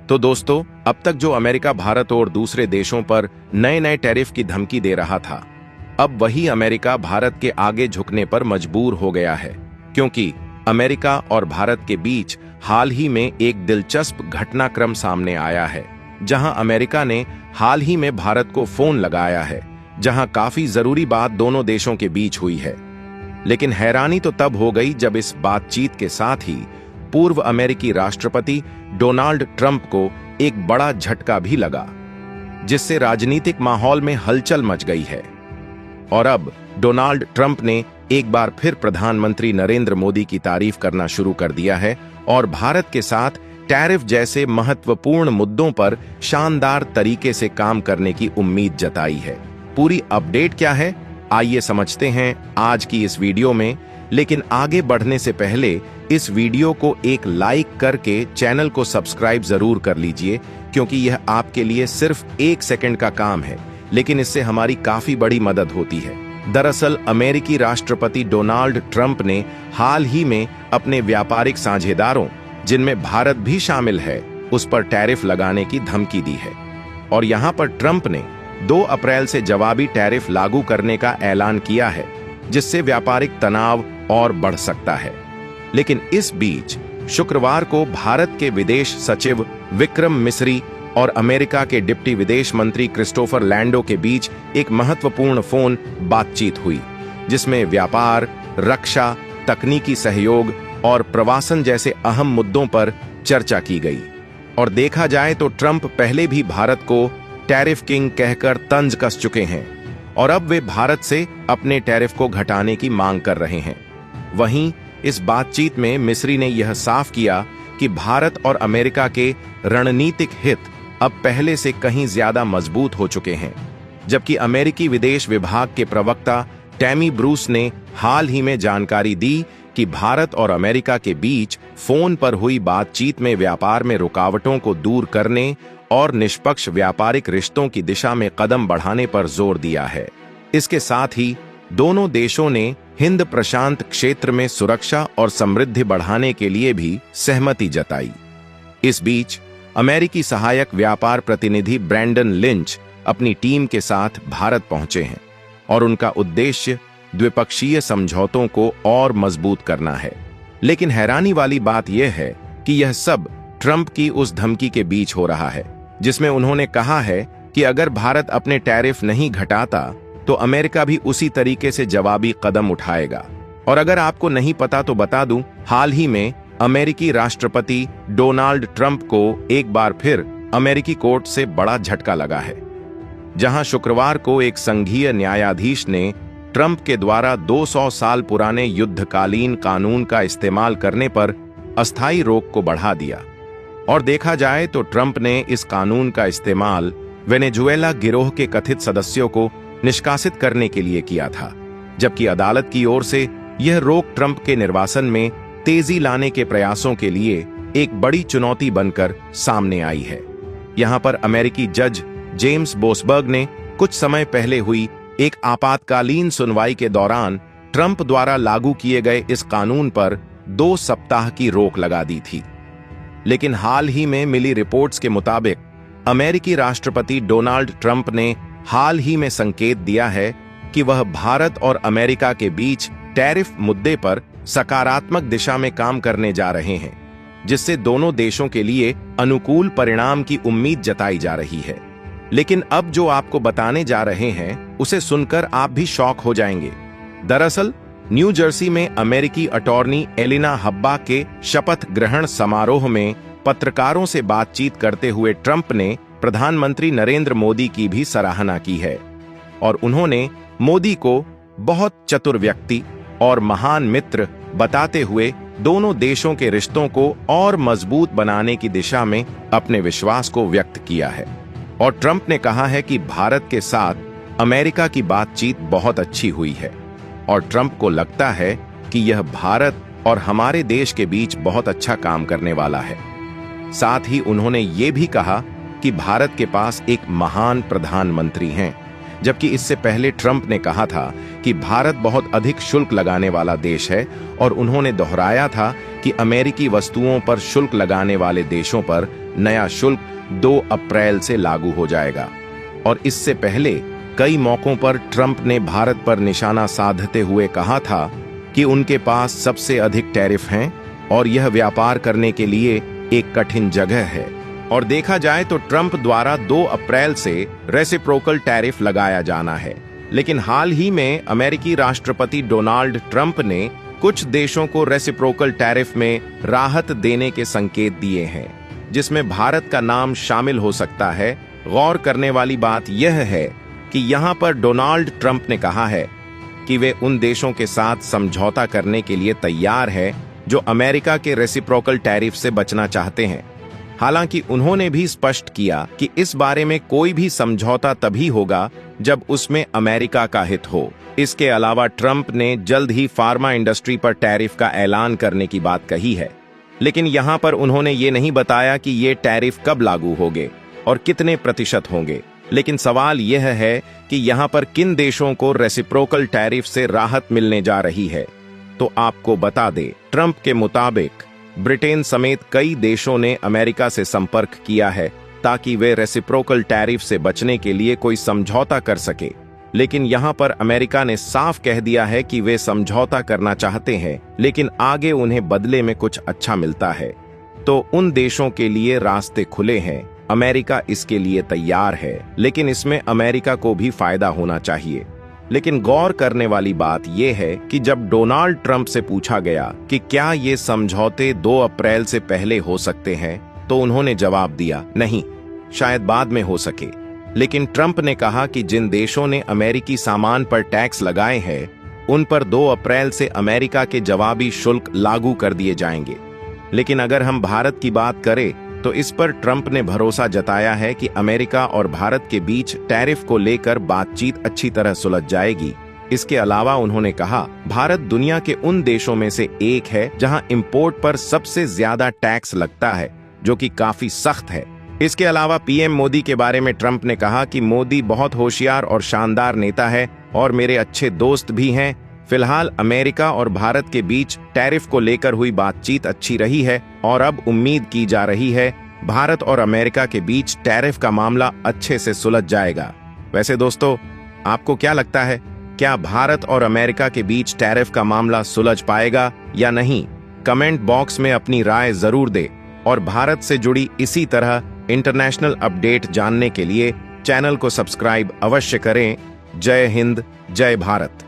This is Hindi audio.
तो दोस्तों, अब तक जो अमेरिका भारत और दूसरे देशों पर नए नए टैरिफ की धमकी दे रहा था, अब वही अमेरिका भारत के आगे झुकने पर मजबूर हो गया है, क्योंकि अमेरिका और भारत के बीच हाल ही में एक दिलचस्प घटनाक्रम सामने आया है, जहां अमेरिका ने हाल ही में भारत को फोन लगाया है, जहां काफी जरूरी बात दोनों देशों के बीच हुई है। लेकिन हैरानी तो तब हो गई जब इस बातचीत के साथ ही पूर्व अमेरिकी राष्ट्रपति डोनाल्ड ट्रंप को एक बड़ा झटका भी लगा, जिससे राजनीतिक माहौल में हलचल मच गई है। और अब डोनाल्ड ट्रंप ने एक बार फिर प्रधानमंत्री नरेंद्र मोदी की तारीफ करना शुरू कर दिया है और भारत के साथ टैरिफ जैसे महत्वपूर्ण मुद्दों पर शानदार तरीके से काम करने की उम्मीद जताई है। पूरी अपडेट क्या है, आइए समझते हैं आज की इस वीडियो में। लेकिन आगे बढ़ने से पहले इस वीडियो को एक लाइक करके चैनल को सब्सक्राइब जरूर कर लीजिए, क्योंकि यह आपके लिए सिर्फ 1 सेकंड का काम है, लेकिन इससे हमारी काफी बड़ी मदद होती है। दरअसल अमेरिकी राष्ट्रपति डोनाल्ड ट्रंप ने हाल ही में अपने व्यापारिक साझेदारों, जिनमें भारत भी शामिल है, उस पर टैरिफ लगाने की धमकी दी है। और यहां पर ट्रंप ने 2 अप्रैल से जवाबी टैरिफ लागू करने का ऐलान किया है, जिससे व्यापारिक तनाव और बढ़ सकता है। लेकिन इस बीच शुक्रवार को भारत के विदेश सचिव विक्रम मिस्री और अमेरिका के डिप्टी विदेश मंत्री क्रिस्टोफर लैंडो के बीच एक महत्वपूर्ण फोन बातचीत हुई, जिसमें व्यापार, रक्षा, तकनीकी सहयोग और प्रवासन जैसे अहम मुद्दों पर चर्चा की गई। और देखा जाए तो ट्रंप पहले भी भारत को टैरिफ किंग कहकर तंज कस चुके हैं और अब वे भारत से अपने टैरिफ को घटाने की मांग कर रहे हैं। वहीं इस बातचीत में मिस्री ने यह साफ किया कि भारत और अमेरिका के रणनीतिक हित अब पहले से कहीं ज्यादा मजबूत हो चुके हैं, जबकि अमेरिकी विदेश विभाग के प्रवक्ता टैमी ब्रूस ने हाल ही में जानकारी दी कि भारत और अमेरिका के बीच फोन पर हुई बातचीत में व्यापार में रुकावटों को दूर करने और निष्पक्ष व्यापारिक रिश्तों की दिशा में कदम बढ़ाने पर जोर दिया है। इसके साथ ही दोनों देशों ने हिंद प्रशांत क्षेत्र में सुरक्षा और समृद्धि बढ़ाने के लिए भी सहमति जताई। इस बीच अमेरिकी सहायक व्यापार प्रतिनिधि ब्रैंडन लिंच अपनी टीम के साथ भारत पहुंचे हैं और उनका उद्देश्य द्विपक्षीय समझौतों को और मजबूत करना है। लेकिन हैरानी वाली बात यह है कि यह सब ट्रंप की उस धमकी के बीच हो रहा है, जिसमें उन्होंने कहा है कि अगर भारत अपने टैरिफ नहीं घटाता तो अमेरिका भी उसी तरीके से जवाबी कदम उठाएगा। और अगर आपको नहीं पता तो बता दूं, हाल ही में अमेरिकी राष्ट्रपति डोनाल्ड ट्रंप को एक बार फिर अमेरिकी कोर्ट से बड़ा झटका लगा है, जहां शुक्रवार को एक संघीय न्यायाधीश ने ट्रंप के द्वारा 200 साल पुराने युद्धकालीन कानून का इस्तेमाल करने पर अस्थायी रोक को बढ़ा दिया। और देखा जाए तो ट्रंप ने इस कानून का इस्तेमाल वेनेजुएला गिरोह के कथित सदस्यों को निष्कासित करने के लिए किया था, जबकि अदालत की ओर से यह रोक ट्रंप के निर्वासन में तेजी लाने के प्रयासों के लिए एक बड़ी चुनौती बनकर सामने आई है। यहां पर अमेरिकी जज जेम्स बोसबर्ग ने कुछ समय पहले हुई एक आपातकालीन सुनवाई के दौरान ट्रंप द्वारा लागू किए गए इस कानून पर 2 सप्ताह की रोक लगा दी थी। लेकिन हाल ही में मिली रिपोर्ट्स के मुताबिक अमेरिकी राष्ट्रपति डोनाल्ड ट्रंप ने हाल ही में संकेत दिया है कि वह भारत और अमेरिका के बीच टैरिफ मुद्दे पर सकारात्मक दिशा में काम करने जा रहे हैं, जिससे दोनों देशों के लिए अनुकूल परिणाम की उम्मीद जताई जा रही है। लेकिन अब जो आपको बताने जा रहे हैं उसे सुनकर आप भी शॉक हो जाएंगे। दरअसल न्यू जर्सी में अमेरिकी अटॉर्नी एलिना हब्बा के शपथ ग्रहण समारोह में पत्रकारों से बातचीत करते हुए ट्रंप ने प्रधानमंत्री नरेंद्र मोदी की भी सराहना की है और उन्होंने मोदी को बहुत चतुर व्यक्ति और महान मित्र बताते हुए दोनों देशों के रिश्तों को और मजबूत बनाने की दिशा में अपने विश्वास को व्यक्त किया है। और ट्रंप ने कहा है कि भारत के साथ अमेरिका की बातचीत बहुत अच्छी हुई है और ट्रंप को लगता है कि यह भारत और हमारे देश के बीच बहुत अच्छा काम करने वाला है। साथ ही उन्होंने ये भी कहा कि भारत के पास एक महान प्रधानमंत्री हैं, जबकि इससे पहले ट्रंप ने कहा था कि भारत बहुत अधिक शुल्क लगाने वाला देश है और उन्होंने दोहराया था कि अमेरिकी वस्तुओं पर शुल्क लगाने वाले देशों पर नया शुल्क 2 अप्रैल से लागू हो जाएगा। और इससे पहले कई मौकों पर ट्रंप ने भारत पर निशाना साधते हुए कहा था कि उनके पास सबसे अधिक टैरिफ हैं और यह व्यापार करने के लिए एक कठिन जगह है। और देखा जाए तो ट्रंप द्वारा 2 अप्रैल से रेसिप्रोकल टैरिफ लगाया जाना है, लेकिन हाल ही में अमेरिकी राष्ट्रपति डोनाल्ड ट्रंप ने कुछ देशों को रेसिप्रोकल टैरिफ में राहत देने के संकेत दिए हैं, जिसमें भारत का नाम शामिल हो सकता है। गौर करने वाली बात यह है कि यहां पर डोनाल्ड ट्रंप ने कहा है कि वे उन देशों के साथ समझौता करने के लिए तैयार है जो अमेरिका के रेसिप्रोकल टैरिफ से बचना चाहते हैं। हालांकि उन्होंने भी स्पष्ट किया कि इस बारे में कोई भी समझौता तभी होगा जब उसमें अमेरिका का हित हो। इसके अलावा ट्रंप ने जल्द ही फार्मा इंडस्ट्री पर टैरिफ का ऐलान करने की बात कही है, लेकिन यहां पर उन्होंने ये नहीं बताया कि ये टैरिफ कब लागू होंगे और कितने प्रतिशत होंगे। लेकिन सवाल यह है कि यहां पर किन देशों को रेसिप्रोकल टैरिफ से राहत मिलने जा रही है। तो आपको बता दें, ट्रंप के मुताबिक ब्रिटेन समेत कई देशों ने अमेरिका से संपर्क किया है ताकि वे रेसिप्रोकल टैरिफ से बचने के लिए कोई समझौता कर सके। लेकिन यहां पर अमेरिका ने साफ कह दिया है कि वे समझौता करना चाहते हैं, लेकिन आगे उन्हें बदले में कुछ अच्छा मिलता है। तो उन देशों के लिए रास्ते खुले हैं, अमेरिका इसके लिए तैयार है, लेकिन इसमें अमेरिका को भी फायदा होना चाहिए। लेकिन गौर करने वाली बात यह है कि जब डोनाल्ड ट्रंप से पूछा गया कि क्या ये समझौते 2 अप्रैल से पहले हो सकते हैं, तो उन्होंने जवाब दिया नहीं, शायद बाद में हो सके। लेकिन ट्रंप ने कहा कि जिन देशों ने अमेरिकी सामान पर टैक्स लगाए हैं, उन पर 2 अप्रैल से अमेरिका के जवाबी शुल्क लागू कर दिए जाएंगे। लेकिन अगर हम भारत की बात करें तो इस पर ट्रंप ने भरोसा जताया है कि अमेरिका और भारत के बीच टैरिफ को लेकर बातचीत अच्छी तरह सुलझ जाएगी। इसके अलावा उन्होंने कहा, भारत दुनिया के उन देशों में से एक है जहां इंपोर्ट पर सबसे ज्यादा टैक्स लगता है, जो कि काफी सख्त है। इसके अलावा पीएम मोदी के बारे में ट्रंप ने कहा कि मोदी बहुत होशियार और शानदार नेता है और मेरे अच्छे दोस्त भी हैं। फिलहाल अमेरिका और भारत के बीच टैरिफ को लेकर हुई बातचीत अच्छी रही है और अब उम्मीद की जा रही है भारत और अमेरिका के बीच टैरिफ का मामला अच्छे से सुलझ जाएगा। वैसे दोस्तों, आपको क्या लगता है, क्या भारत और अमेरिका के बीच टैरिफ का मामला सुलझ पाएगा या नहीं? कमेंट बॉक्स में अपनी राय जरूर दे और भारत से जुड़ी इसी तरह इंटरनेशनल अपडेट जानने के लिए चैनल को सब्सक्राइब अवश्य करें। जय हिंद, जय भारत।